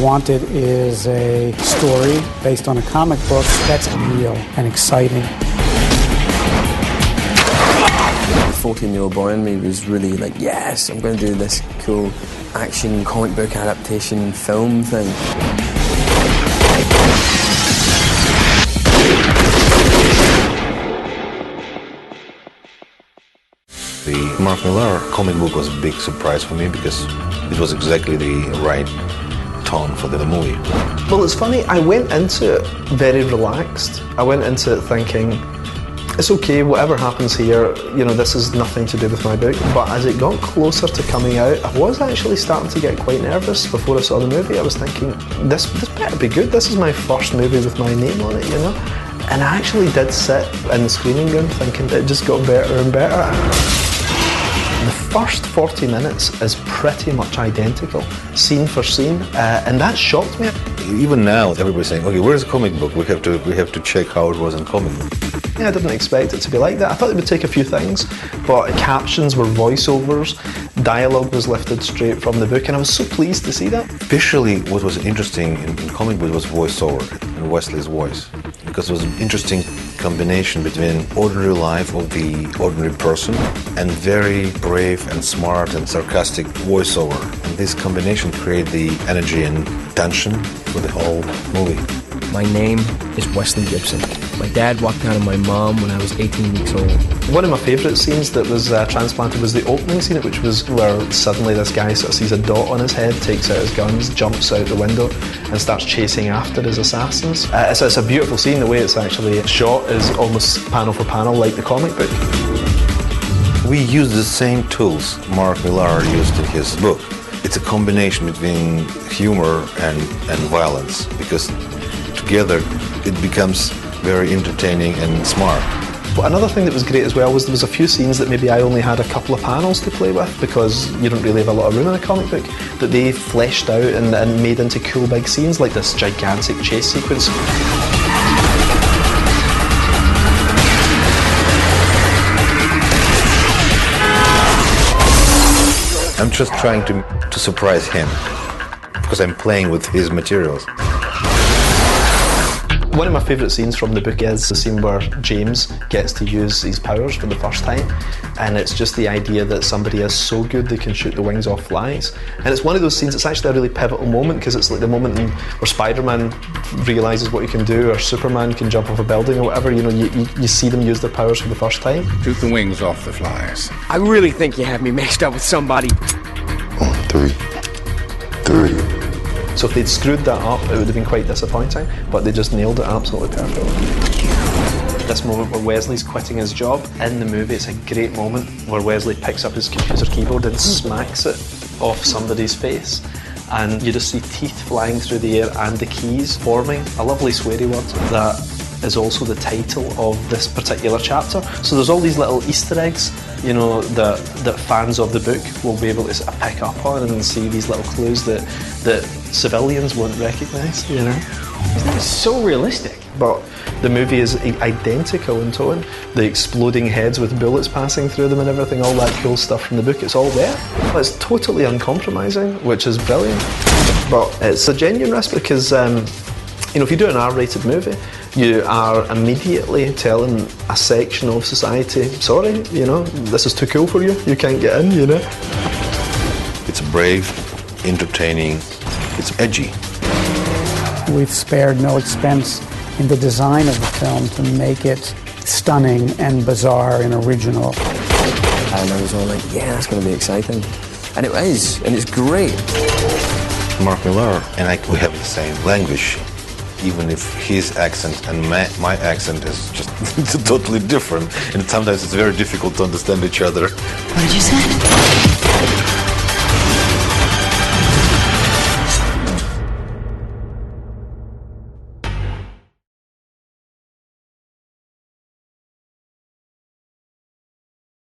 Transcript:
wanted is a story based on a comic book that's real and exciting. The 14-year-old boy in me was really like, yes, I'm going to do this cool action comic book adaptation film thing. The Mark Millar comic book was a big surprise for me because it was exactly the right tone for the movie. Well, it's funny, I went into it very relaxed. I went into it thinking, it's okay, whatever happens here, you know, this is nothing to do with my book. But as it got closer to coming out, I was actually starting to get quite nervous before I saw the movie. I was thinking, this better be good. This is my first movie with my name on it, you know? And I actually did sit in the screening room thinking it just got better and better. The first 40 minutes is pretty much identical, scene for scene, and that shocked me. Even now, everybody's saying, okay, where's the comic book? We have to check how it was in comic book. Yeah, I didn't expect it to be like that. I thought it would take a few things, but captions were voiceovers, dialogue was lifted straight from the book, and I was so pleased to see that. Visually, what was interesting in comic book was voiceover and Wesley's voice, because it was an interesting combination between ordinary life of the ordinary person and very brave and smart and sarcastic voiceover. And this combination created the energy and tension for the whole movie. My name is Wesley Gibson. My dad walked out on my mom when I was 18 weeks old. One of my favourite scenes that was transplanted was the opening scene, which was where suddenly this guy sort of sees a dot on his head, takes out his guns, jumps out the window and starts chasing after his assassins. It's a beautiful scene. The way it's actually shot is almost panel for panel like the comic book. We use the same tools Mark Millar used in his book. It's a combination between humor and violence, because together it becomes very entertaining and smart. But another thing that was great as well was there was a few scenes that maybe I only had a couple of panels to play with because you don't really have a lot of room in a comic book, that they fleshed out and made into cool big scenes, like this gigantic chase sequence. I'm just trying to surprise him because I'm playing with his materials. One of my favourite scenes from the book is the scene where James gets to use his powers for the first time, and it's just the idea that somebody is so good they can shoot the wings off flies. And it's one of those scenes, it's actually a really pivotal moment because it's like the moment where Spider-Man realises what he can do, or Superman can jump off a building or whatever. You know, you see them use their powers for the first time. Shoot the wings off the flies. I really think you have me mixed up with somebody. 1, 2, 3. So if they'd screwed that up, it would have been quite disappointing, but they just nailed it absolutely perfectly. This moment where Wesley's quitting his job, in the movie it's a great moment where Wesley picks up his computer keyboard and smacks it off somebody's face, and you just see teeth flying through the air and the keys forming, a lovely sweary word that is also the title of this particular chapter. So there's all these little Easter eggs, you know, that fans of the book will be able to sort of pick up on and see these little clues that civilians won't recognise, you know. That is so realistic. But the movie is identical in tone. The exploding heads with bullets passing through them and everything, all that cool stuff from the book, it's all there. But it's totally uncompromising, which is brilliant. But it's a genuine risk because, you know, if you do an R-rated movie, you are immediately telling a section of society, sorry, you know, this is too cool for you, you can't get in, you know. It's brave, entertaining, it's edgy. We've spared no expense in the design of the film to make it stunning and bizarre and original. And I was all like, yeah, that's going to be exciting. And it is, and it's great. Mark Millar and I, we have the same language, even if his accent and my accent is just totally different, and sometimes it's very difficult to understand each other. What did you say?